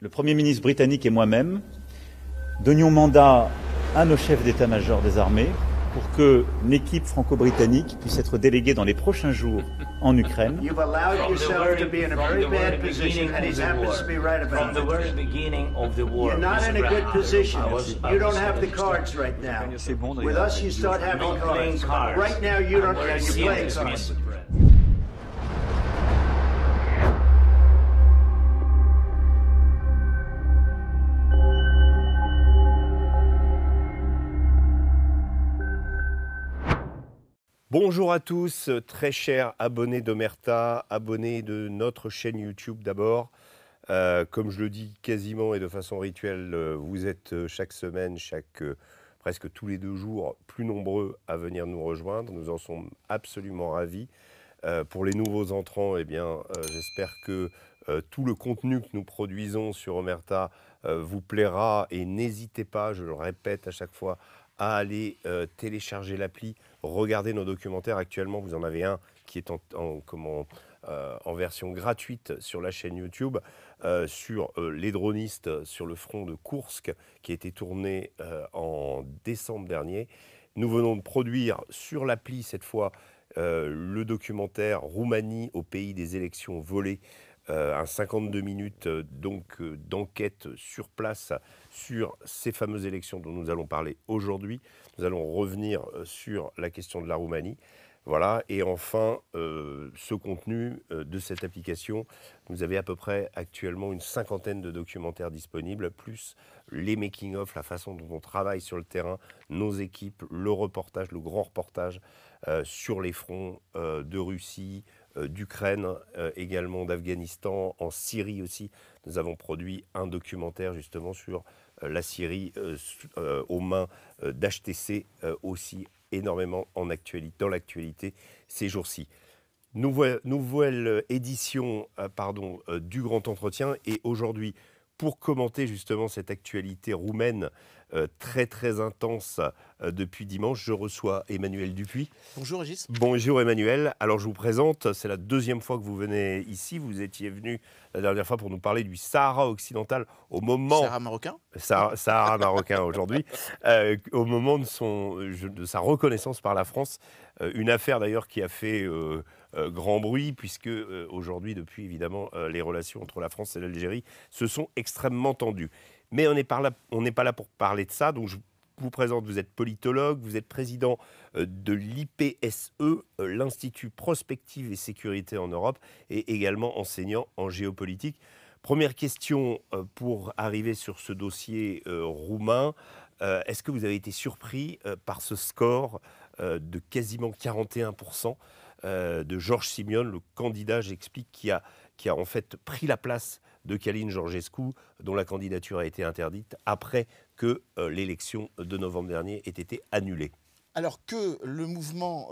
le Premier ministre britannique et moi-même donnions mandat à nos chefs d'état-major des armées pour que l'équipe franco-britannique puisse être déléguée dans les prochains jours en Ukraine. You've allowed yourself to be in a very bad position, and he happens to be right about it. You're not in a good position. You don't have the cards right now. With us, you start having cards. Right now, you don't. You're playing cards. Bonjour à tous, très chers abonnés d'Omerta, abonnés de notre chaîne YouTube d'abord. Comme je le dis quasiment et de façon rituelle, vous êtes chaque semaine, presque tous les 2 jours, plus nombreux à venir nous rejoindre. Nous en sommes absolument ravis. Pour les nouveaux entrants, eh bien, j'espère que tout le contenu que nous produisons sur Omerta vous plaira et n'hésitez pas, je le répète à chaque fois, à aller télécharger l'appli, regarder nos documentaires. Actuellement, vous en avez un qui est en version gratuite sur la chaîne YouTube, sur les dronistes sur le front de Koursk, qui a été tourné en décembre dernier. Nous venons de produire sur l'appli, cette fois, le documentaire Roumanie au pays des élections volées, un 52 minutes d'enquête sur place sur ces fameuses élections dont nous allons parler aujourd'hui. Nous allons revenir sur la question de la Roumanie. Voilà, et enfin, ce contenu de cette application, vous avez à peu près actuellement une 50aine de documentaires disponibles, plus les making-of, la façon dont on travaille sur le terrain, nos équipes, le reportage, le grand reportage sur les fronts de Russie, d'Ukraine, également d'Afghanistan, en Syrie aussi. Nous avons produit un documentaire justement sur la Syrie aux mains d'HTC, aussi énormément dans l'actualité ces jours-ci. Nouvelle édition du Grand Entretien, et aujourd'hui, pour commenter justement cette actualité roumaine très très intense depuis dimanche, je reçois Emmanuel Dupuis. Bonjour Régis. Bonjour Emmanuel. Alors je vous présente, c'est la 2e fois que vous venez ici. Vous étiez venu la dernière fois pour nous parler du Sahara occidental au moment... Sahara marocain. Sahara marocain aujourd'hui, au moment de sa reconnaissance par la France. Une affaire d'ailleurs qui a fait grand bruit, puisque aujourd'hui, depuis évidemment, les relations entre la France et l'Algérie se sont extrêmement tendues. Mais on n'est pas là pour parler de ça, donc je vous présente, vous êtes politologue, vous êtes président de l'IPSE, l'Institut Prospective et Sécurité en Europe, et également enseignant en géopolitique. Première question pour arriver sur ce dossier roumain. Est-ce que vous avez été surpris par ce score de quasiment 41% de George Simion, le candidat, j'explique, qui a en fait pris la place de Călin Georgescu, dont la candidature a été interdite après que l'élection de novembre dernier ait été annulée? Alors que le mouvement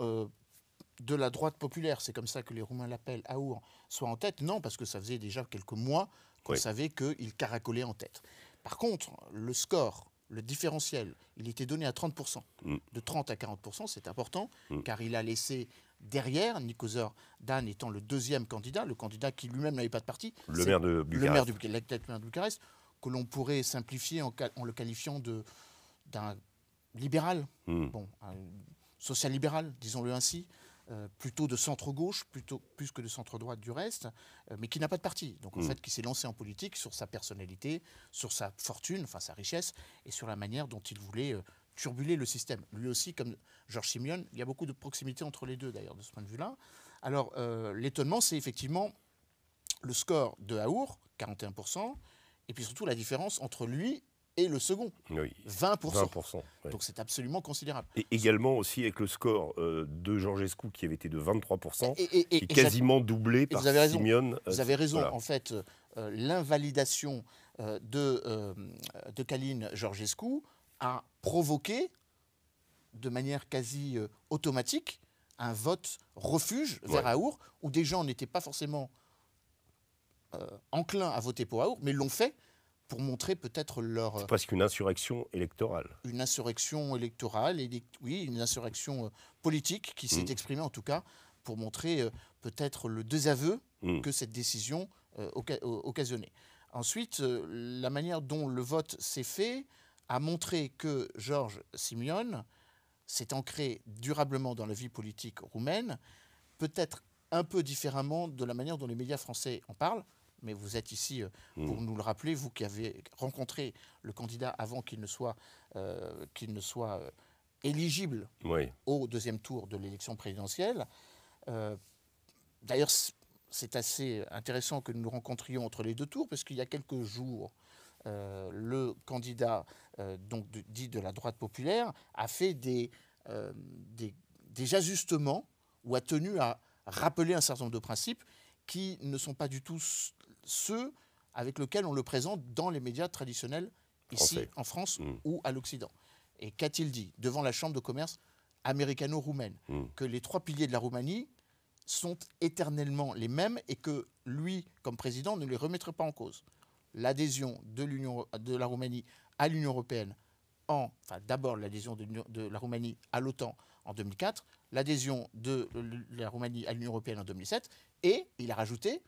de la droite populaire, c'est comme ça que les Roumains l'appellent, AUR, soit en tête, non, parce que ça faisait déjà quelques mois qu'on savait qu'il caracolait en tête. Par contre, le score, le différentiel, il était donné à 30%. De 30 à 40%, c'est important, car il a laissé derrière, Nikozor Dan étant le 2e candidat, le candidat qui lui-même n'avait pas de parti. Le maire de Bucarest. Le maire de Bucarest, que l'on pourrait simplifier en le qualifiant d'un libéral, bon, un social-libéral, disons-le ainsi, plutôt de centre-gauche, plus que de centre-droite du reste, mais qui n'a pas de parti. Donc en fait, qui s'est lancé en politique sur sa personnalité, sur sa fortune, enfin sa richesse, et sur la manière dont il voulait turbuler le système. Lui aussi, comme George Simion, il y a beaucoup de proximité entre les deux d'ailleurs, de ce point de vue-là. Alors l'étonnement, c'est effectivement le score de AUR, 41%, et puis surtout la différence entre lui et le second, 20%. Oui. Donc c'est absolument considérable. Et également aussi avec le score de Georgescu qui avait été de 23%, qui est quasiment doublé par Simion. Vous avez raison, voilà. En fait, l'invalidation de Călin Georgescu a provoqué de manière quasi automatique un vote refuge vers AUR, où des gens n'étaient pas forcément enclins à voter pour AUR, mais l'ont fait pour montrer peut-être leur... C'est presque une insurrection électorale. Une insurrection électorale, oui, une insurrection politique qui s'est exprimée en tout cas pour montrer peut-être le désaveu que cette décision occasionnait. Ensuite, la manière dont le vote s'est fait a montré que George Simion s'est ancré durablement dans la vie politique roumaine, peut-être un peu différemment de la manière dont les médias français en parlent, mais vous êtes ici pour nous le rappeler, vous qui avez rencontré le candidat avant qu'il ne soit éligible au deuxième tour de l'élection présidentielle. D'ailleurs, c'est assez intéressant que nous nous rencontrions entre les deux tours, parce qu'il y a quelques jours, le candidat dit de la droite populaire a fait des ajustements ou a tenu à rappeler un certain nombre de principes qui ne sont pas du tout ceux avec lesquels on le présente dans les médias traditionnels ici en France ou à l'Occident. Et qu'a-t-il dit devant la Chambre de commerce américano-roumaine? Que les 3 piliers de la Roumanie sont éternellement les mêmes et que lui, comme président, ne les remettrait pas en cause. L'adhésion de la Roumanie à l'Union européenne, d'abord l'adhésion de la Roumanie à l'OTAN en 2004, l'adhésion de la Roumanie à l'Union européenne en 2007, et il a rajouté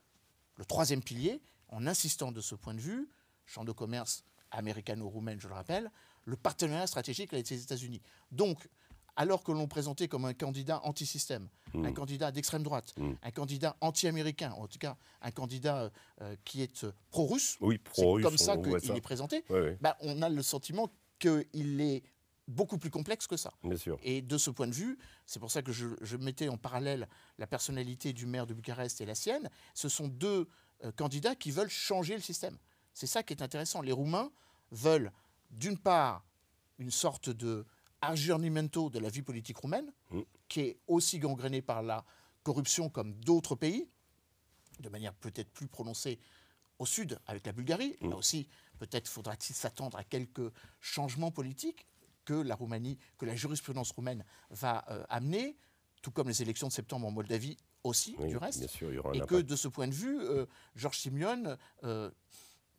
le 3e pilier, en insistant de ce point de vue, Chambre de commerce américano-roumaine, je le rappelle, le partenariat stratégique avec les États-Unis. Donc, alors que l'on présentait comme un candidat anti-système, un candidat d'extrême droite, un candidat anti-américain, en tout cas un candidat qui est pro-russe, c'est comme ça qu'il est présenté, on a le sentiment qu'il est beaucoup plus complexe que ça. Bien sûr. Et de ce point de vue, c'est pour ça que je mettais en parallèle la personnalité du maire de Bucarest et la sienne. Ce sont 2 candidats qui veulent changer le système. C'est ça qui est intéressant. Les Roumains veulent, d'une part, une sorte de aggiornamento de la vie politique roumaine, qui est aussi gangrénée par la corruption comme d'autres pays, de manière peut-être plus prononcée au sud avec la Bulgarie. Là aussi, peut-être faudra-t-il s'attendre à quelques changements politiques que la jurisprudence roumaine va amener, tout comme les élections de septembre en Moldavie aussi, du reste. Bien sûr, il y aura un et impact. que de ce point de vue, George Simion,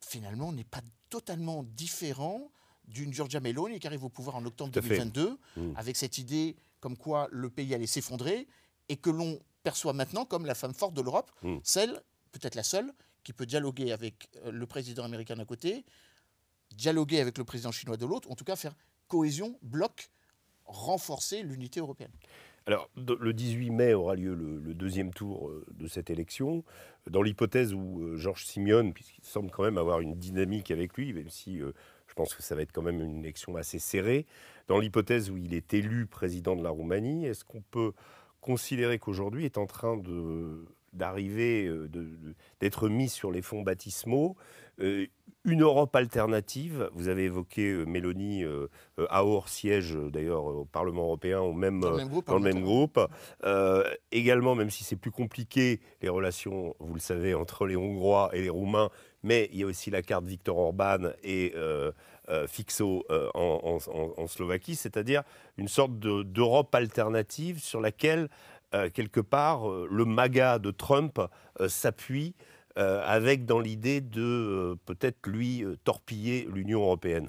finalement, n'est pas totalement différent d'une Giorgia Meloni qui arrive au pouvoir en octobre 2022, avec cette idée comme quoi le pays allait s'effondrer, et que l'on perçoit maintenant comme la femme forte de l'Europe, celle, peut-être la seule, qui peut dialoguer avec le président américain d'un côté, dialoguer avec le président chinois de l'autre, en tout cas faire cohésion, bloc, renforcer l'unité européenne. Alors, le 18 mai aura lieu le 2e tour de cette élection. Dans l'hypothèse où George Simion, puisqu'il semble quand même avoir une dynamique avec lui, même si je pense que ça va être quand même une élection assez serrée, dans l'hypothèse où il est élu président de la Roumanie, est-ce qu'on peut considérer qu'aujourd'hui est en train d'arriver, d'être mis sur les fonds baptismaux une Europe alternative? Vous avez évoqué Meloni, Ahor siège d'ailleurs au Parlement européen dans le même groupe. Également, même si c'est plus compliqué, les relations, vous le savez, entre les Hongrois et les Roumains, mais il y a aussi la carte Viktor Orban et Fico en Slovaquie, c'est-à-dire une sorte d'Europe alternative sur laquelle, quelque part, le MAGA de Trump s'appuie, avec dans l'idée de peut-être lui torpiller l'Union européenne.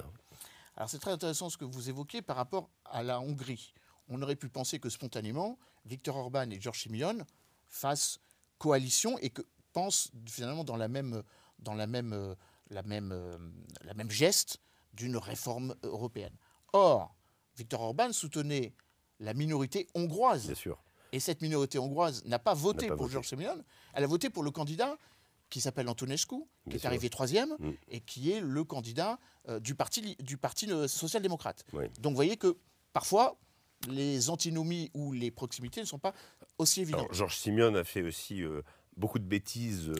Alors c'est très intéressant ce que vous évoquez par rapport à la Hongrie. On aurait pu penser que spontanément, Viktor Orban et George Simion fassent coalition et que pensent finalement dans la même geste d'une réforme européenne. Or, Viktor Orban soutenait la minorité hongroise. Bien sûr. Et cette minorité hongroise n'a pas voté pour George Simion, elle a voté pour le candidat qui s'appelle Antonescu, qui est arrivé 3e, et qui est le candidat du parti social-démocrate. Donc vous voyez que parfois, les antinomies ou les proximités ne sont pas aussi évidentes. Alors, George Simion a fait aussi beaucoup de bêtises.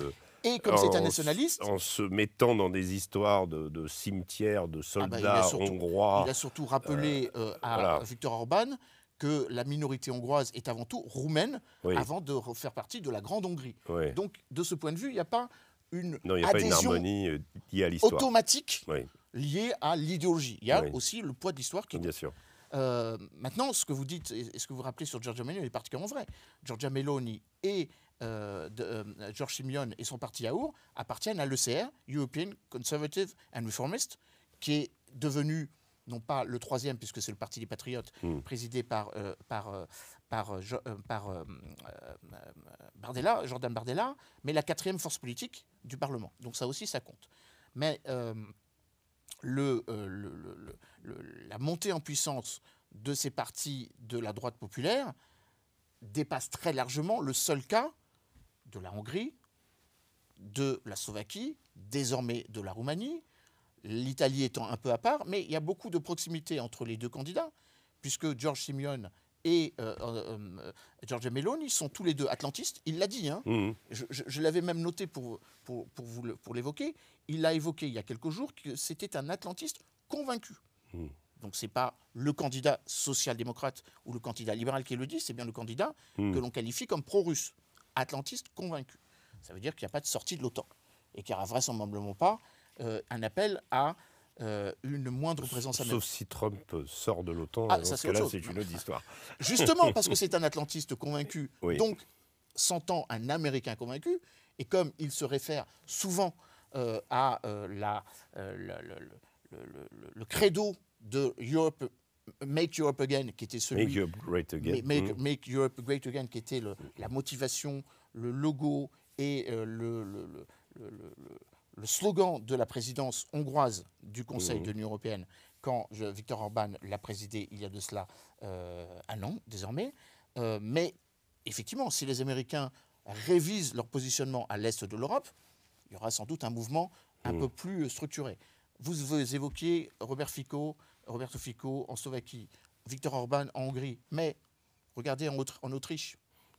Et comme c'est un nationaliste, en se mettant dans des histoires de cimetières, de soldats hongrois. Il a surtout rappelé à Viktor Orban que la minorité hongroise est avant tout roumaine, avant de faire partie de la Grande Hongrie. Donc, de ce point de vue, il n'y a pas une adhésion harmonie liée à l'histoire automatique liée à l'idéologie. Il y a aussi le poids de l'histoire qui... Bien sûr. Maintenant, ce que vous dites et ce que vous rappelez sur Giorgia Meloni est particulièrement vrai. Giorgia Meloni et George Simion et son parti Ahor appartiennent à l'ECR, European Conservative and Reformist, qui est devenu non pas le 3e, puisque c'est le Parti des Patriotes, présidé par Jordan Bardella, mais la 4e force politique du Parlement. Donc ça aussi, ça compte. Mais la montée en puissance de ces partis de la droite populaire dépasse très largement le seul cas de la Hongrie, de la Slovaquie, désormais de la Roumanie, l'Italie étant un peu à part, mais il y a beaucoup de proximité entre les deux candidats, puisque George Simeone et Giorgia Meloni sont tous les deux atlantistes. Il l'a dit, hein. Je l'avais même noté pour l'évoquer. Il a évoqué il y a quelques jours que c'était un atlantiste convaincu. Donc ce n'est pas le candidat social-démocrate ou le candidat libéral qui le dit, c'est bien le candidat que l'on qualifie comme pro-russe, atlantiste convaincu. Ça veut dire qu'il n'y a pas de sortie de l'OTAN et qu'il n'y aura vraisemblablement pas un appel à une moindre présence américaine. Sauf si Trump sort de l'OTAN, dans ce cas-là, c'est une autre histoire. Justement, parce que c'est un atlantiste convaincu, oui. Donc s'entend un Américain convaincu, et comme il se réfère souvent à le credo de Europe, Make Europe Again, qui était celui... Make Europe Great Again. Make Europe Great Again, qui était la motivation, le logo et le slogan de la présidence hongroise du Conseil de l'Union européenne quand Viktor Orban l'a présidé il y a de cela un an désormais. Mais effectivement, si les Américains révisent leur positionnement à l'est de l'Europe, il y aura sans doute un mouvement un peu plus structuré. Vous évoquiez Roberto Fico en Slovaquie, Viktor Orban en Hongrie, mais regardez en Autriche.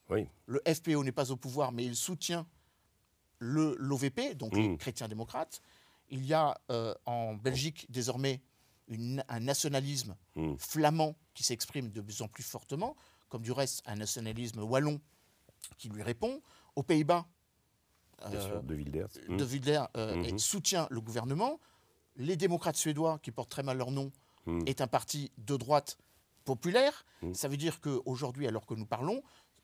Oui. Le FPÖ n'est pas au pouvoir, mais il soutient l'OVP, donc les chrétiens démocrates. Il y a en Belgique désormais un nationalisme flamand qui s'exprime de plus en plus fortement, comme du reste un nationalisme wallon qui lui répond. Aux Pays-Bas, De Wilders soutient le gouvernement. Les démocrates suédois, qui portent très mal leur nom, est un parti de droite populaire. Ça veut dire qu'aujourd'hui, alors que nous parlons,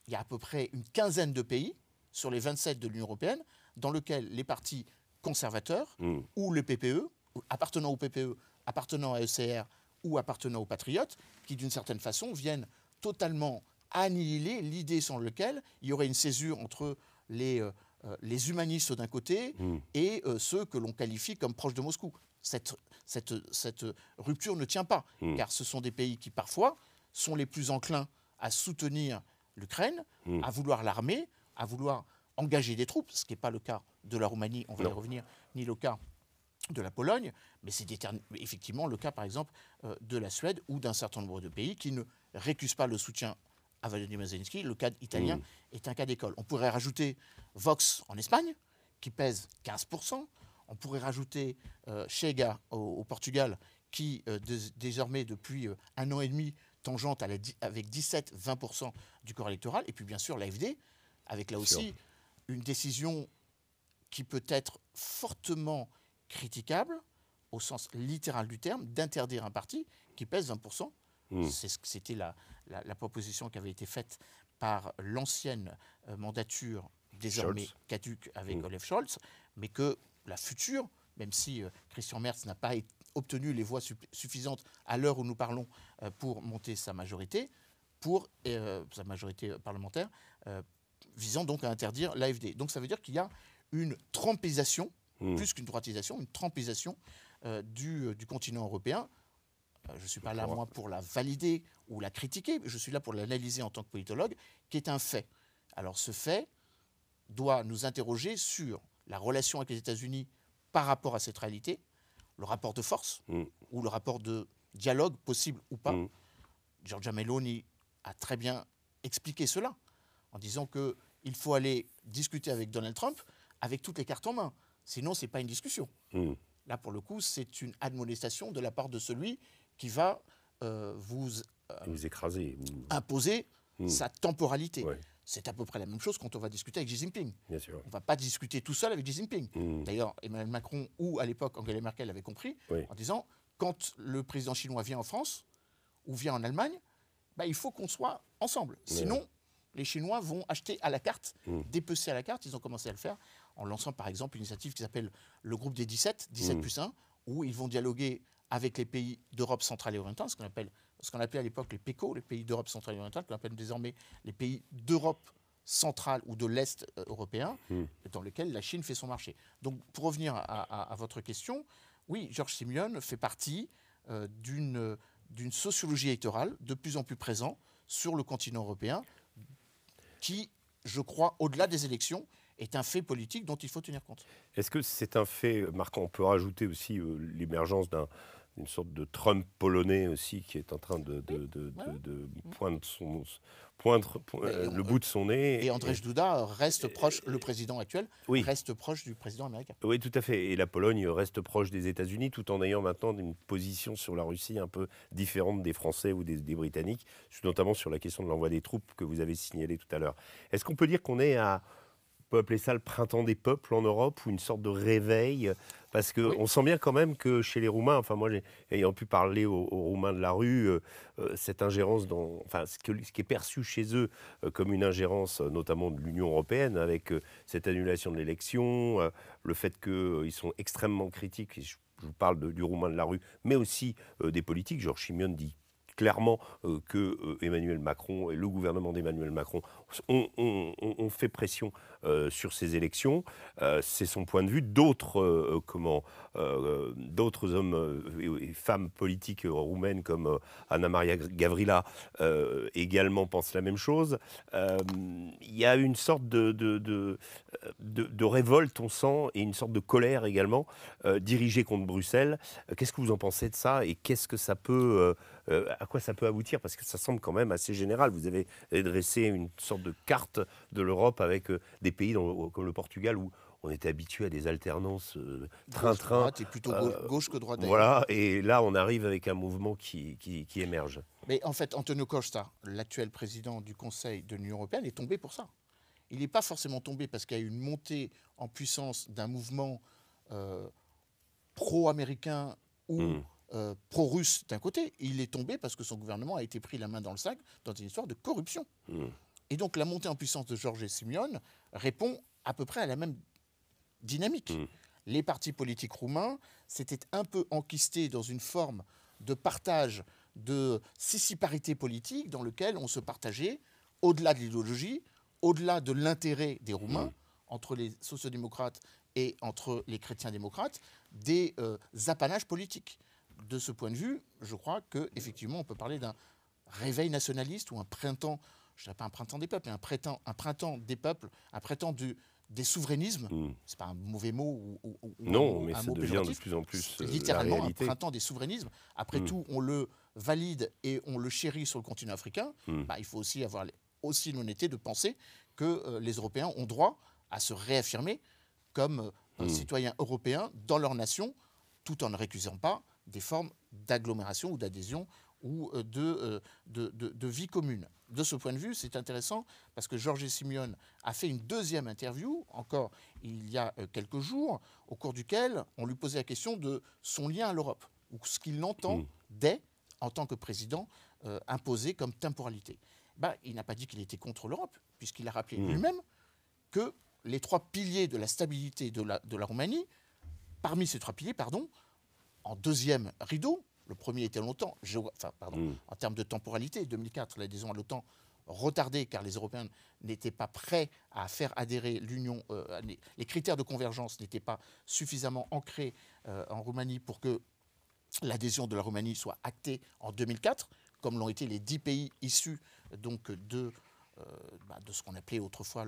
il y a à peu près une quinzaine de pays sur les 27 de l'Union européenne dans lesquels les partis conservateurs ou le PPE, appartenant au PPE, appartenant à ECR ou appartenant aux Patriotes, qui d'une certaine façon viennent totalement annihiler l'idée selon laquelle il y aurait une césure entre les humanistes d'un côté et ceux que l'on qualifie comme proches de Moscou. Cette rupture ne tient pas, car ce sont des pays qui parfois sont les plus enclins à soutenir l'Ukraine, à vouloir l'armer, à vouloir engager des troupes, ce qui n'est pas le cas de la Roumanie, on va y revenir, ni le cas de la Pologne, mais c'est effectivement le cas, par exemple, de la Suède ou d'un certain nombre de pays qui ne récusent pas le soutien à Volodymyr Zelensky. Le cas italien est un cas d'école. On pourrait rajouter Vox en Espagne, qui pèse 15%. On pourrait rajouter Chega au Portugal, qui désormais, depuis un an et demi, tangente avec 17-20% du corps électoral. Et puis, bien sûr, l'AfD, avec là aussi une décision qui peut être fortement critiquable, au sens littéral du terme, d'interdire un parti qui pèse 20%. C'était la proposition qui avait été faite par l'ancienne mandature, désormais caduque avec Olaf Scholz, mais que la future, même si Christian Merz n'a pas obtenu les voix suffisantes à l'heure où nous parlons pour monter sa majorité parlementaire, visant donc à interdire l'AfD. Donc ça veut dire qu'il y a une trumpisation, plus qu'une droitisation, une trumpisation du continent européen. Je ne suis pas là, moi, pour la valider ou la critiquer, je suis là pour l'analyser en tant que politologue, qui est un fait. Alors ce fait doit nous interroger sur la relation avec les États-Unis par rapport à cette réalité, le rapport de force ou le rapport de dialogue possible ou pas. Giorgia Meloni a très bien expliqué cela en disant qu'il faut aller discuter avec Donald Trump avec toutes les cartes en main. Sinon, ce n'est pas une discussion. Là, pour le coup, c'est une admonestation de la part de celui qui va vous écraser, imposer sa temporalité. Ouais. C'est à peu près la même chose quand on va discuter avec Xi Jinping. Bien sûr. On ne va pas discuter tout seul avec Xi Jinping. D'ailleurs, Emmanuel Macron ou à l'époque Angela Merkel avait compris en disant quand le président chinois vient en France ou vient en Allemagne, il faut qu'on soit ensemble. Sinon, les Chinois vont acheter à la carte, dépecer à la carte. Ils ont commencé à le faire en lançant par exemple une initiative qui s'appelle le groupe des 17 plus 1, où ils vont dialoguer avec les pays d'Europe centrale et orientale, ce qu'on appelait à l'époque les PECO, les pays d'Europe centrale et orientale, qu'on appelle désormais les pays d'Europe central ou de l'Est européen, dans lequel la Chine fait son marché. Donc, pour revenir à votre question, oui, Georges Simeone fait partie d'une sociologie électorale de plus en plus présente sur le continent européen, qui, je crois, au-delà des élections, est un fait politique dont il faut tenir compte. Est-ce que c'est un fait marquant? On peut rajouter aussi l'émergence d'une sorte de Trump polonais aussi qui est en train de poindre le bout de son nez. Et Andrzej Duda reste proche, le président actuel, reste proche du président américain. Oui, tout à fait. Et la Pologne reste proche des États-Unis tout en ayant maintenant une position sur la Russie un peu différente des Français ou des Britanniques, notamment sur la question de l'envoi des troupes que vous avez signalé tout à l'heure. Est-ce qu'on peut dire qu'on est on peut appeler ça le printemps des peuples en Europe, ou une sorte de réveil? Parce qu'on sent bien quand même que chez les Roumains, enfin moi ayant pu parler aux Roumains de la rue, cette ingérence ce qui est perçu chez eux comme une ingérence notamment de l'Union européenne, avec cette annulation de l'élection, le fait qu'ils sont extrêmement critiques, je vous parle du Roumain de la rue, mais aussi des politiques. Georges Simeone dit clairement que Emmanuel Macron et le gouvernement d'Emmanuel Macron ont fait pression sur ces élections. C'est son point de vue. D'autres hommes et femmes politiques roumaines comme Anna Maria Gavrila également pensent la même chose. Il y a une sorte de révolte, on sent, et une sorte de colère également dirigée contre Bruxelles. Qu'est-ce que vous en pensez de ça, et qu'est-ce que ça peut... à quoi ça peut aboutir? Parce que ça semble quand même assez général. Vous avez dressé une sorte de carte de l'Europe avec des pays comme le Portugal où on était habitué à des alternances train-train. Et plutôt gauche que droite. Voilà, et là on arrive avec un mouvement qui émerge. Mais en fait, Antonio Costa, l'actuel président du Conseil de l'Union européenne, est tombé pour ça. Il n'est pas forcément tombé parce qu'il y a eu une montée en puissance d'un mouvement pro-américain ou pro-russe d'un côté. Il est tombé parce que son gouvernement a été pris la main dans le sac dans une histoire de corruption. Et donc la montée en puissance de Georges Simeone répond à peu près à la même dynamique. Les partis politiques roumains s'étaient un peu enquistés dans une forme de partage, de sissiparité politique dans lequel on se partageait, au-delà de l'idéologie, au-delà de l'intérêt des Roumains, entre les sociodémocrates et entre les chrétiens-démocrates, des apanages politiques. De ce point de vue, je crois qu'effectivement, on peut parler d'un réveil nationaliste ou un printemps, je ne dirais pas un printemps des peuples, mais un printemps des peuples, un printemps des souverainismes. Ce n'est pas un mauvais mot non, mais ça devient de plus en plus littéralement un printemps des souverainismes. Après tout, on le valide et on le chérit sur le continent africain. Il faut aussi avoir l'honnêteté de penser que les Européens ont droit à se réaffirmer comme citoyens européens dans leur nation, tout en ne récusant pas des formes d'agglomération ou d'adhésion ou de vie commune. De ce point de vue, c'est intéressant parce que Georges Simeone a fait une deuxième interview, encore il y a quelques jours, au cours duquel on lui posait la question de son lien à l'Europe, ou ce qu'il entendait en tant que président imposé comme temporalité. Il n'a pas dit qu'il était contre l'Europe, puisqu'il a rappelé lui-même que les trois piliers de la stabilité de la Roumanie, parmi ces trois piliers, en deuxième rideau, le premier était longtemps, en termes de temporalité, 2004, l'adhésion à l'OTAN retardée car les Européens n'étaient pas prêts à faire adhérer l'Union, les critères de convergence n'étaient pas suffisamment ancrés en Roumanie pour que l'adhésion de la Roumanie soit actée en 2004, comme l'ont été les 10 pays issus donc de ce qu'on appelait autrefois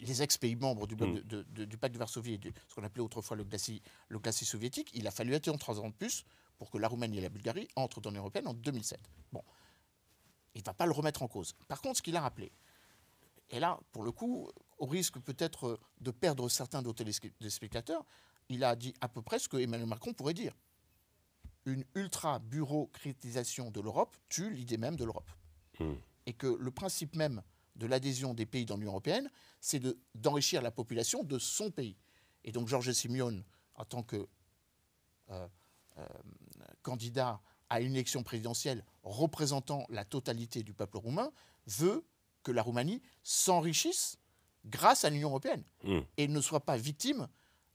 les ex-pays membres du pacte de Varsovie et ce qu'on appelait autrefois le glacis soviétique. Il a fallu attendre 3 ans de plus pour que la Roumanie et la Bulgarie entrent dans l'Union européenne en 2007. Bon, il ne va pas le remettre en cause. Par contre, ce qu'il a rappelé, et là, pour le coup, au risque peut-être de perdre certains de nos téléspectateurs, il a dit à peu près ce que Emmanuel Macron pourrait dire. Une ultra-bureaucratisation de l'Europe tue l'idée même de l'Europe. Et que le principe même de l'adhésion des pays dans l'Union européenne, c'est d'enrichir la population de son pays. Et donc Georges Simeone, en tant que candidat à une élection présidentielle représentant la totalité du peuple roumain, veut que la Roumanie s'enrichisse grâce à l'Union européenne et ne soit pas victime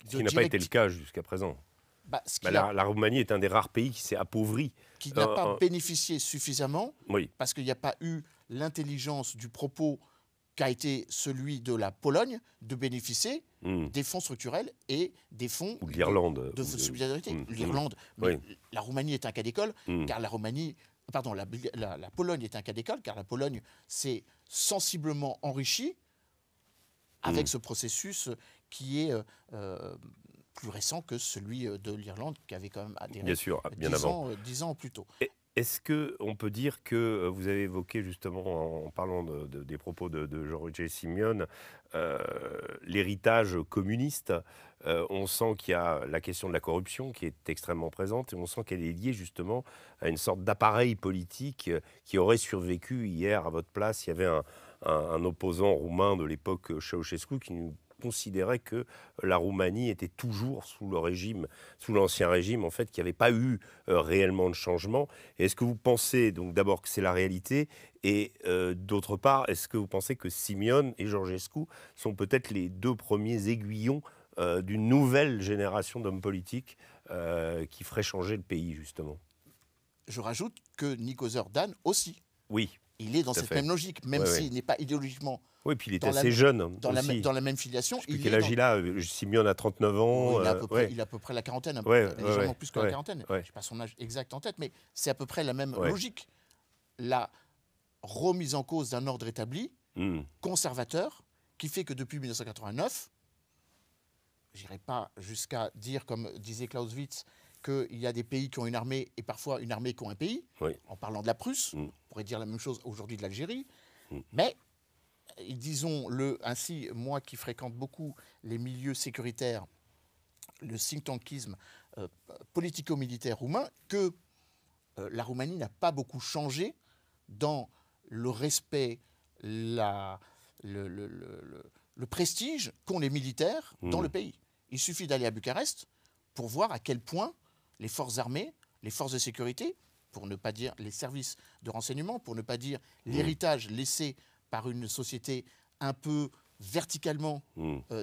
de ce qui n'a pas été le cas jusqu'à présent. La Roumanie est un des rares pays qui s'est appauvri. Qui n'a pas bénéficié suffisamment, parce qu'il n'y a pas eu l'intelligence du propos qu'a été celui de la Pologne de bénéficier des fonds structurels et des fonds ou de l'Irlande de solidarité. L'Irlande, mais la Roumanie est un cas d'école, car la Pologne est un cas d'école, car la Pologne s'est sensiblement enrichie avec ce processus qui est plus récent que celui de l'Irlande, qui avait quand même adhéré bien sûr, bien 10 ans plus tôt. Est-ce qu'on peut dire que, vous avez évoqué justement en parlant des propos de Giorgio Simeone, l'héritage communiste, on sent qu'il y a la question de la corruption qui est extrêmement présente et on sent qu'elle est liée justement à une sorte d'appareil politique qui aurait survécu hier à votre place. Il y avait un opposant roumain de l'époque, Ceausescu, qui nous considérait que la Roumanie était toujours sous l'ancien régime, en fait, qu'il n'y avait pas eu réellement de changement. Et est-ce que vous pensez, donc d'abord, que c'est la réalité, et d'autre part, est-ce que vous pensez que Simeone et Georgescu sont peut-être les deux premiers aiguillons d'une nouvelle génération d'hommes politiques qui ferait changer le pays, justement? Je rajoute que Nico Orban aussi. Oui. Il est dans cette même logique, même s'il n'est pas idéologiquement. Oui, puis il est assez jeune. Dans la même filiation. Quel âge il a? Simeone a 39 ans. Il a à peu près la quarantaine, légèrement plus que la quarantaine. Je n'ai pas son âge exact en tête, mais c'est à peu près la même logique. La remise en cause d'un ordre établi, conservateur, qui fait que depuis 1989, je n'irai pas jusqu'à dire, comme disait Clausewitz, qu'il y a des pays qui ont une armée et parfois une armée qui ont un pays, en parlant de la Prusse, on pourrait dire la même chose aujourd'hui de l'Algérie, mais disons-le ainsi, moi qui fréquente beaucoup les milieux sécuritaires, le think tankisme politico-militaire roumain, que la Roumanie n'a pas beaucoup changé dans le respect, le prestige qu'ont les militaires dans le pays. Il suffit d'aller à Bucarest pour voir à quel point les forces armées, les forces de sécurité, pour ne pas dire les services de renseignement, pour ne pas dire l'héritage laissé par une société un peu verticalement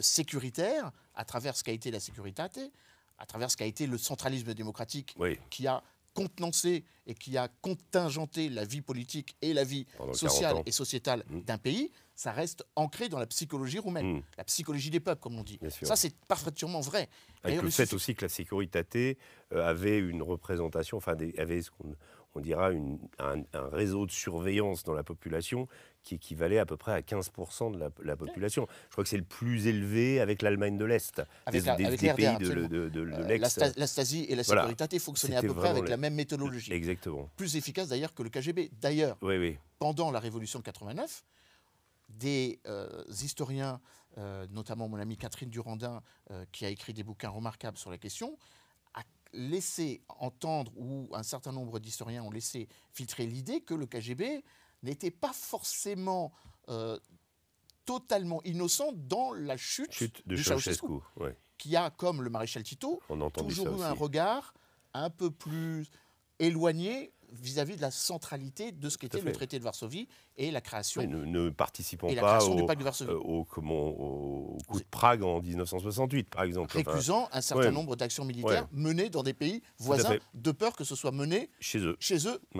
sécuritaire, à travers ce qu'a été la sécurité, à travers ce qu'a été le centralisme démocratique qui a contenancé et qui a contingenté la vie politique et la vie sociale et sociétale d'un pays, ça reste ancré dans la psychologie roumaine, la psychologie des peuples, comme on dit. Ça, c'est parfaitement vrai. Avec le fait aussi que la sécurité avait une représentation, enfin, avait ce qu'on dira un réseau de surveillance dans la population qui équivalait à peu près à 15% de la population. Je crois que c'est le plus élevé avec l'Allemagne de l'Est, avec des pays de l'ex. La Stasi et la sécurité fonctionnaient à peu près avec la même méthodologie. Exactement. Plus efficace d'ailleurs que le KGB. D'ailleurs, pendant la Révolution de 89, des historiens, notamment mon amie Catherine Durandin, qui a écrit des bouquins remarquables sur la question, a laissé entendre, ou un certain nombre d'historiens ont laissé filtrer l'idée que le KGB n'était pas forcément totalement innocent dans la chute de Ceausescu, qui a, comme le maréchal Tito, toujours eu un regard un peu plus éloigné vis-à-vis de la centralité de ce qu'était le traité de Varsovie et la création. Ne participons pas au coup de Prague en 1968, par exemple. Récusant un certain nombre d'actions militaires menées dans des pays voisins, de peur que ce soit mené chez eux.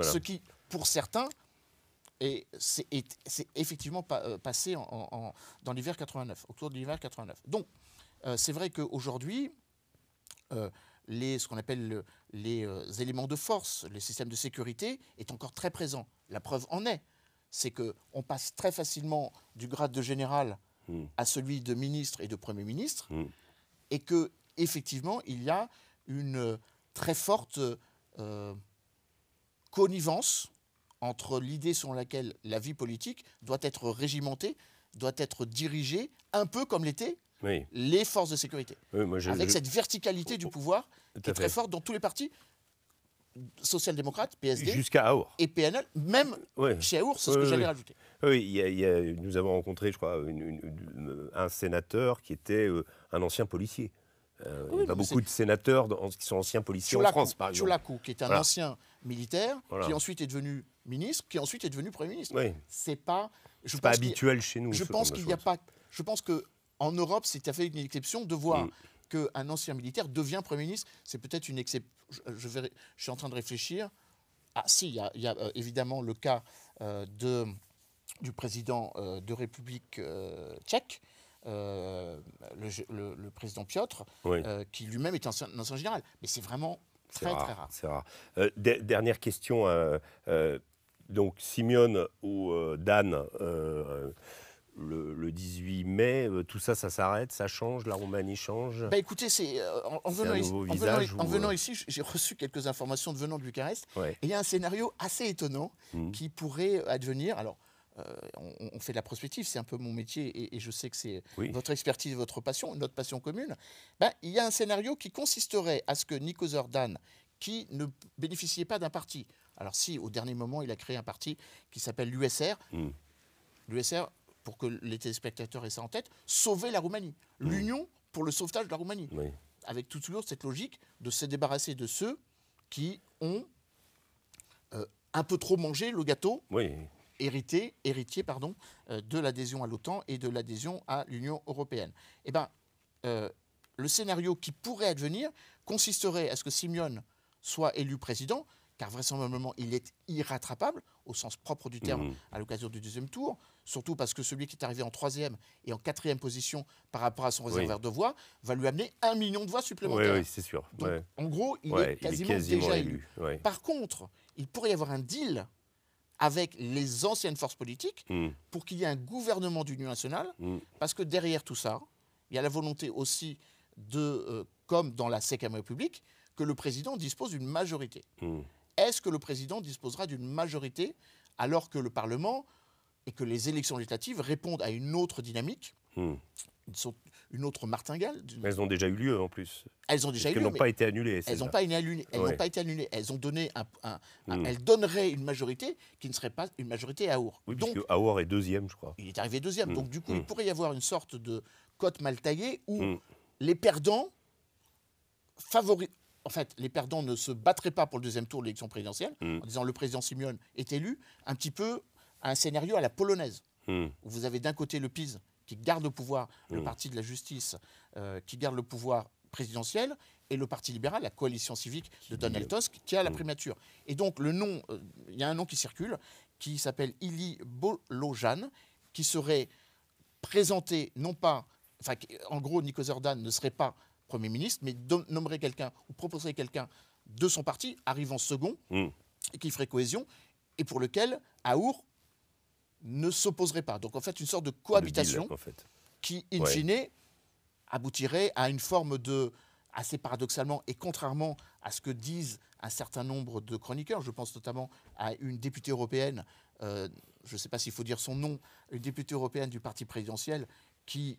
Ce qui, pour certains, c'est effectivement passé dans l'hiver 89, autour de l'hiver 89. Donc, c'est vrai qu'aujourd'hui, ce qu'on appelle les éléments de force, les systèmes de sécurité, est encore très présent. La preuve en est, c'est qu'on passe très facilement du grade de général à celui de ministre et de Premier ministre, et qu'effectivement, il y a une très forte connivence entre l'idée selon laquelle la vie politique doit être régimentée, doit être dirigée, un peu comme l'étaient les forces de sécurité. Avec cette verticalité du pouvoir qui est très forte dans tous les partis, social-démocrates, PSD, jusqu'à Aour. Et PNL, même chez Aour, c'est ce que j'allais rajouter. Oui, nous avons rencontré, je crois, un sénateur qui était un ancien policier. Il n'y a pas beaucoup de sénateurs qui sont anciens policiers en France, par exemple. Choulakou, qui est un ancien militaire, qui ensuite est devenu ministre, qui ensuite est devenu Premier ministre. C'est pas habituel chez nous. Je pense qu'il n'y a pas. Je pense qu'en Europe, c'est tout à fait une exception de voir qu'un ancien militaire devient Premier ministre. C'est peut-être une exception. Je suis en train de réfléchir. Ah si, il y a évidemment le cas de du président de République tchèque, le président Piotr, qui lui-même est un ancien général. Mais c'est vraiment très rare. C'est rare. Dernière question. Donc, Simeone ou Dan, le 18 mai, tout ça, ça s'arrête, ça change, la Roumanie change. Écoutez, en venant ici, j'ai reçu quelques informations venant de Bucarest. Et il y a un scénario assez étonnant qui pourrait advenir. Alors, on fait de la prospective, c'est un peu mon métier, et je sais que c'est votre expertise, votre passion, notre passion commune. Il y a un scénario qui consisterait à ce que Nico Orban, qui ne bénéficiait pas d'un parti, alors si au dernier moment il a créé un parti qui s'appelle l'USR, l'USR, pour que les téléspectateurs aient ça en tête, sauver la Roumanie, l'Union pour le sauvetage de la Roumanie, avec toujours cette logique de se débarrasser de ceux qui ont un peu trop mangé le gâteau. Héritier de l'adhésion à l'OTAN et de l'adhésion à l'Union européenne. Le scénario qui pourrait advenir consisterait à ce que Simeone soit élu président, car vraisemblablement il est irrattrapable, au sens propre du terme, à l'occasion du deuxième tour, surtout parce que celui qui est arrivé en 3e et en 4e position par rapport à son réservoir de voix va lui amener 1 million de voix supplémentaires. Oui, c'est sûr. Donc, en gros, il est quasiment déjà élu. Par contre, il pourrait y avoir un deal avec les anciennes forces politiques pour qu'il y ait un gouvernement d'union nationale, parce que derrière tout ça, il y a la volonté aussi de, comme dans la 5e République, que le président dispose d'une majorité. Est-ce que le président disposera d'une majorité alors que le Parlement et que les élections législatives répondent à une autre dynamique, une autre martingale? Elles ont déjà eu lieu en plus. Elles ont déjà eu lieu. Elles n'ont pas été annulées. Elles n'ont pas été annulées. Elles ont donné elles donneraient une majorité qui ne serait pas une majorité à Our. Oui, puisque Our est 2e, je crois. Il est arrivé 2e. Donc du coup, il pourrait y avoir une sorte de cote mal taillée où les perdants en fait, les perdants ne se battraient pas pour le deuxième tour de l'élection présidentielle, en disant le président Simeone est élu, un petit peu un scénario à la polonaise, où vous avez d'un côté le PiS qui garde le pouvoir, le parti de la justice qui garde le pouvoir présidentiel, et le parti libéral, la coalition civique de Donald Tusk, qui a la primature. Et donc le nom, il y a un nom qui circule, qui s'appelle Ili Bolojan, qui serait présenté, non pas, enfin, en gros, Nico Orban ne serait pas Premier ministre, mais nommerait quelqu'un ou proposerait quelqu'un de son parti, arrivant second, et qui ferait cohésion, et pour lequel Our ne s'opposerait pas. Donc en fait, une sorte de cohabitation qui, in fine, aboutirait à une forme de, assez paradoxalement, et contrairement à ce que disent un certain nombre de chroniqueurs, je pense notamment à une députée européenne, je ne sais pas s'il faut dire son nom, une députée européenne du parti présidentiel, qui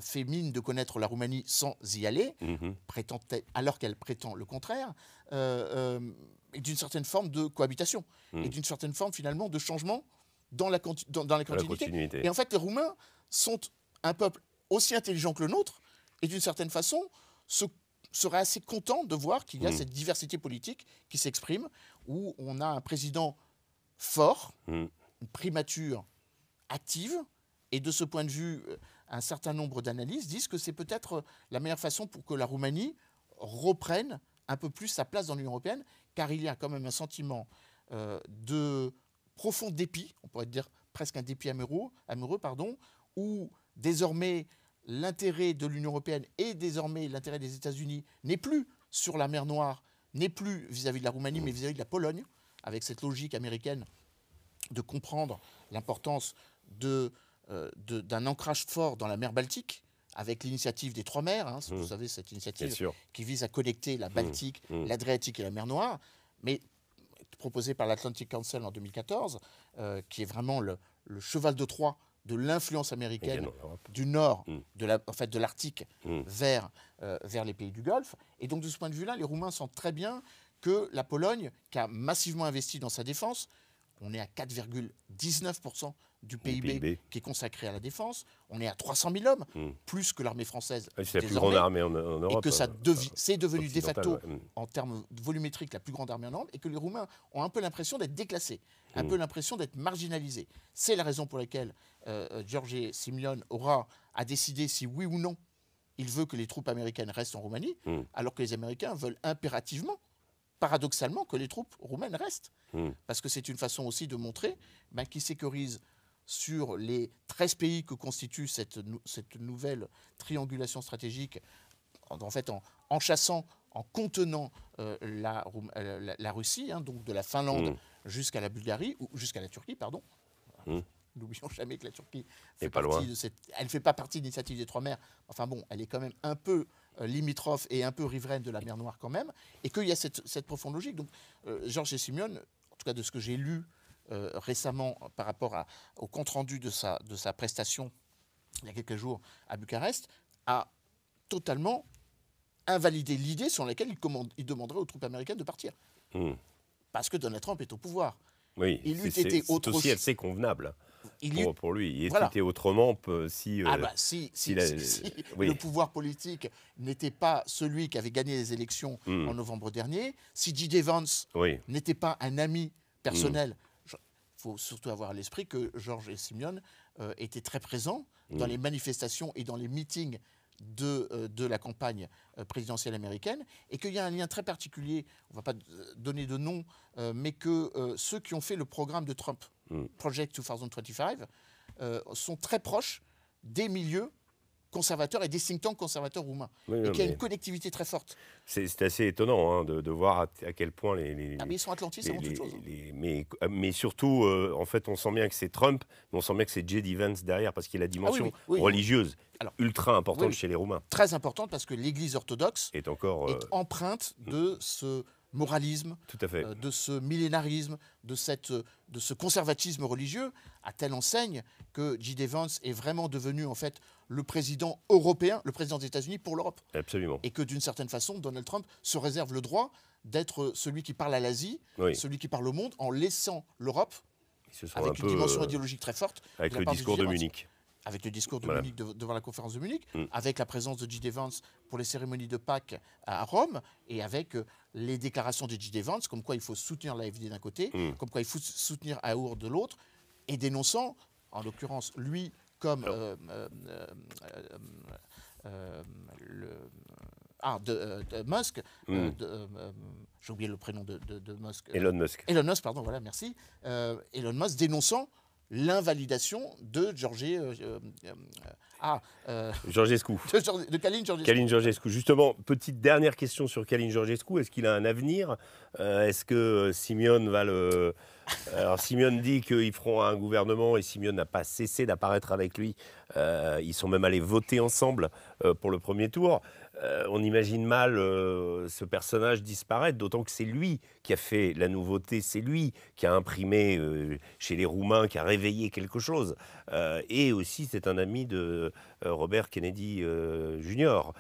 fait mine de connaître la Roumanie sans y aller, alors qu'elle prétend le contraire, et d'une certaine forme de cohabitation, et d'une certaine forme finalement de changement dans la continuité. Et en fait, les Roumains sont un peuple aussi intelligent que le nôtre, et d'une certaine façon seraient assez contents de voir qu'il y a cette diversité politique qui s'exprime, où on a un président fort, une primature active, et de ce point de vue, un certain nombre d'analyses disent que c'est peut-être la meilleure façon pour que la Roumanie reprenne un peu plus sa place dans l'Union européenne, car il y a quand même un sentiment de profond dépit, on pourrait dire presque un dépit amoureux, où désormais l'intérêt de l'Union européenne et désormais l'intérêt des États-Unis n'est plus sur la mer Noire, n'est plus vis-à-vis de la Roumanie, mais vis-à-vis de la Pologne, avec cette logique américaine de comprendre l'importance d'un ancrage fort dans la mer Baltique, avec l'initiative des 3 mers, vous savez, cette initiative qui vise à connecter la Baltique, l'Adriatique et la mer Noire, mais proposée par l'Atlantic Council en 2014, qui est vraiment le cheval de Troie de l'influence américaine du nord, de l'Arctique vers les pays du Golfe. Et donc de ce point de vue-là, les Roumains sentent très bien que la Pologne, qui a massivement investi dans sa défense, on est à 4,19% du PIB qui est consacré à la défense. On est à 300 000 hommes, plus que l'armée française. C'est la plus grande armée en Europe. Et que c'est devenu de facto, en termes volumétriques, la plus grande armée en Europe, et que les Roumains ont un peu l'impression d'être déclassés, un peu l'impression d'être marginalisés. C'est la raison pour laquelle George Simeone a décidé si oui ou non il veut que les troupes américaines restent en Roumanie, alors que les Américains veulent impérativement, paradoxalement, que les troupes roumaines restent. Parce que c'est une façon aussi de montrer qu'ils sécurisent sur les 13 pays que constitue cette nouvelle triangulation stratégique, en fait en chassant, en contenant la Russie, hein, donc de la Finlande jusqu'à la Bulgarie, ou jusqu'à la Turquie, pardon. N'oublions jamais que la Turquie fait partie de elle ne fait pas partie de l'initiative des Trois Mers. Enfin bon, elle est quand même un peu limitrophe et un peu riveraine de la mer Noire quand même, et qu'il y a cette profonde logique. Donc Georges Simeon, en tout cas de ce que j'ai lu récemment par rapport au compte-rendu de sa prestation il y a quelques jours à Bucarest, a totalement invalidé l'idée sur laquelle il demanderait aux troupes américaines de partir. Parce que Donald Trump est au pouvoir. Oui, c'est aussi assez convenable pour lui. Il était autrement si le pouvoir politique n'était pas celui qui avait gagné les élections en novembre dernier, si J.D. Vance n'était pas un ami personnel. Il faut surtout avoir à l'esprit que Georges Simeon était très présent dans les manifestations et dans les meetings de la campagne présidentielle américaine, et qu'il y a un lien très particulier, on ne va pas donner de nom, mais que ceux qui ont fait le programme de Trump, Project 2025, sont très proches des milieux conservateurs et des think tanks conservateurs roumains, et qu'il y a une connectivité très forte. C'est assez étonnant hein, de voir à quel point mais ils sont atlantistes avant toute chose. Mais surtout, en fait, on sent bien que c'est Trump, mais on sent bien que c'est J.D. Vance derrière, parce qu'il y a la dimension religieuse ultra importante chez les Roumains. Très importante, parce que l'Église orthodoxe est empreinte de ce moralisme, de ce millénarisme, de ce conservatisme religieux, à telle enseigne que J.D. Vance est vraiment devenu en fait le président européen, le président des États-Unis pour l'Europe. Absolument. Et que d'une certaine façon, Donald Trump se réserve le droit d'être celui qui parle à l'Asie, celui qui parle au monde, en laissant l'Europe avec une dimension idéologique très forte. Avec le discours de Munich. Avec le discours de Munich devant la conférence de Munich, avec la présence de J.D. Vance pour les cérémonies de Pâques à Rome, et avec les déclarations de J.D. Vance, comme quoi il faut soutenir l'AfD d'un côté, comme quoi il faut soutenir Aour de l'autre, et dénonçant, en l'occurrence, lui comme Musk, j'ai oublié le prénom de Musk. Elon Musk. Elon Musk, pardon, voilà, merci. Elon Musk dénonçant l'invalidation de Georgescu. De Calin Georgescu. Calin Georgescu. Justement, petite dernière question sur Calin Georgescu. Est-ce qu'il a un avenir ? Est-ce que Simeon va le... Alors, Simeon dit qu'ils feront un gouvernement, et Simeon n'a pas cessé d'apparaître avec lui. Ils sont même allés voter ensemble pour le premier tour. On imagine mal ce personnage disparaître, d'autant que c'est lui qui a fait la nouveauté, c'est lui qui a imprimé chez les Roumains, qui a réveillé quelque chose. Et aussi, c'est un ami de Robert Kennedy Jr.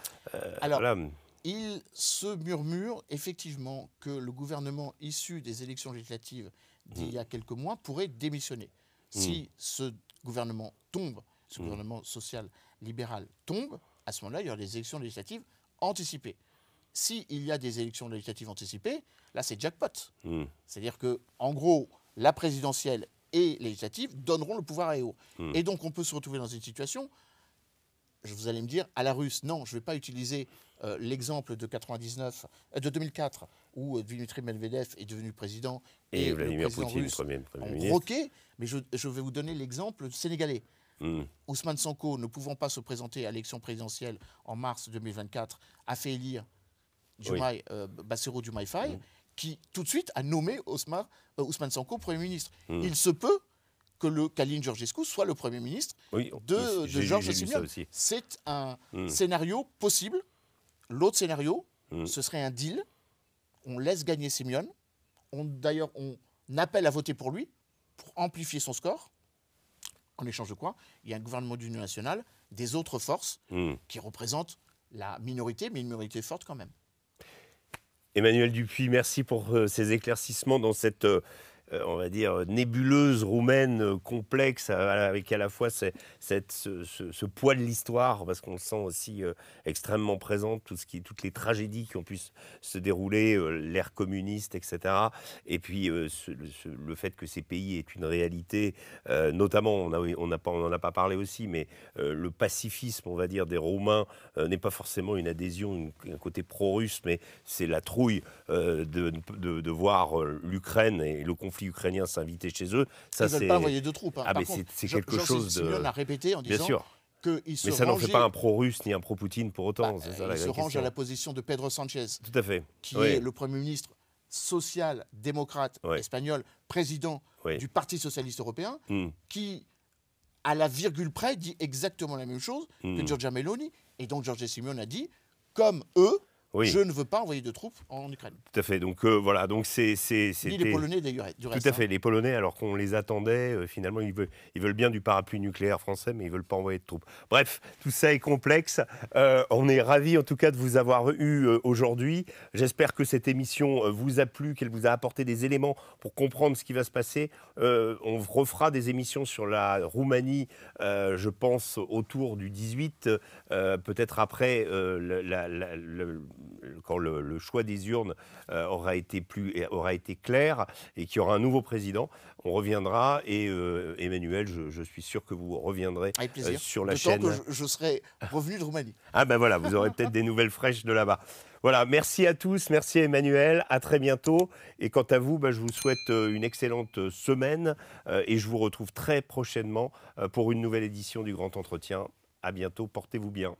Alors, voilà. Il se murmure effectivement que le gouvernement issu des élections législatives d'il y a quelques mois pourrait démissionner. Si ce gouvernement tombe, ce gouvernement social-libéral tombe, à ce moment-là, il y aura des élections législatives anticipées. S'il y a des élections législatives anticipées, là, c'est jackpot. C'est-à-dire que, en gros, la présidentielle et législative donneront le pouvoir à Aour. Et donc, on peut se retrouver dans une situation, vous allez me dire, à la russe, non, je ne vais pas utiliser l'exemple de 2004, où Dmitri Medvedev est devenu président et Vladimir le président Poutine, russe premier ont broqué, mais je vais vous donner l'exemple sénégalais. Ousmane Sonko, ne pouvant pas se présenter à l'élection présidentielle en mars 2024, a fait élire Bassirou Diomaye Faye, qui tout de suite a nommé Ousmane Sonko Premier ministre. Il se peut que le Calin Georgescu soit le Premier ministre de Georges Simeon. C'est un scénario possible. L'autre scénario, ce serait un deal. On laisse gagner Simeon. D'ailleurs, on appelle à voter pour lui, pour amplifier son score. En échange de quoi, il y a un gouvernement d'union nationale, des autres forces qui représentent la minorité, mais une minorité forte quand même. Emmanuel Dupuis, merci pour ces éclaircissements dans cette, on va dire, nébuleuse roumaine complexe, avec à la fois ce poids de l'histoire, parce qu'on le sent aussi extrêmement présent, toutes les tragédies qui ont pu se dérouler, l'ère communiste, etc. Et puis le fait que ces pays aient une réalité, notamment, on n'en a pas parlé aussi, mais le pacifisme, on va dire, des Roumains n'est pas forcément une adhésion, un côté pro-russe, mais c'est la trouille de voir l'Ukraine et le conflit conflit ukrainien s'inviter chez eux. Ça, ils ne veulent pas envoyer de troupes. Hein. Ah, mais c'est quelque chose de... Simeone a répété en disant... Bien sûr. Mais ça n'en fait pas un pro-russe ni un pro-Poutine pour autant. Il se range à la position de Pedro Sanchez, tout à fait, qui est le Premier ministre social-démocrate espagnol, président du Parti socialiste européen, qui, à la virgule près, dit exactement la même chose que Giorgia Meloni. Et donc Giorgia Simeone a dit, comme eux, je ne veux pas envoyer de troupes en Ukraine. Tout à fait. Donc voilà. Donc ni les Polonais d'ailleurs. Tout à fait. Les Polonais, alors qu'on les attendait, finalement, ils veulent bien du parapluie nucléaire français, mais ils veulent pas envoyer de troupes. Bref, tout ça est complexe. On est ravis, en tout cas, de vous avoir eu aujourd'hui. J'espère que cette émission vous a plu, qu'elle vous a apporté des éléments pour comprendre ce qui va se passer. On refera des émissions sur la Roumanie, je pense, autour du 18, peut-être après quand le choix des urnes aura été clair et qu'il y aura un nouveau président, on reviendra et Emmanuel, je suis sûr que vous reviendrez sur la chaîne. D'autant que je serai revenu de Roumanie. Ah ben voilà, vous aurez peut-être des nouvelles fraîches de là-bas. Voilà, merci à tous, merci à Emmanuel, à très bientôt. Et quant à vous, je vous souhaite une excellente semaine et je vous retrouve très prochainement pour une nouvelle édition du Grand Entretien. À bientôt, portez-vous bien.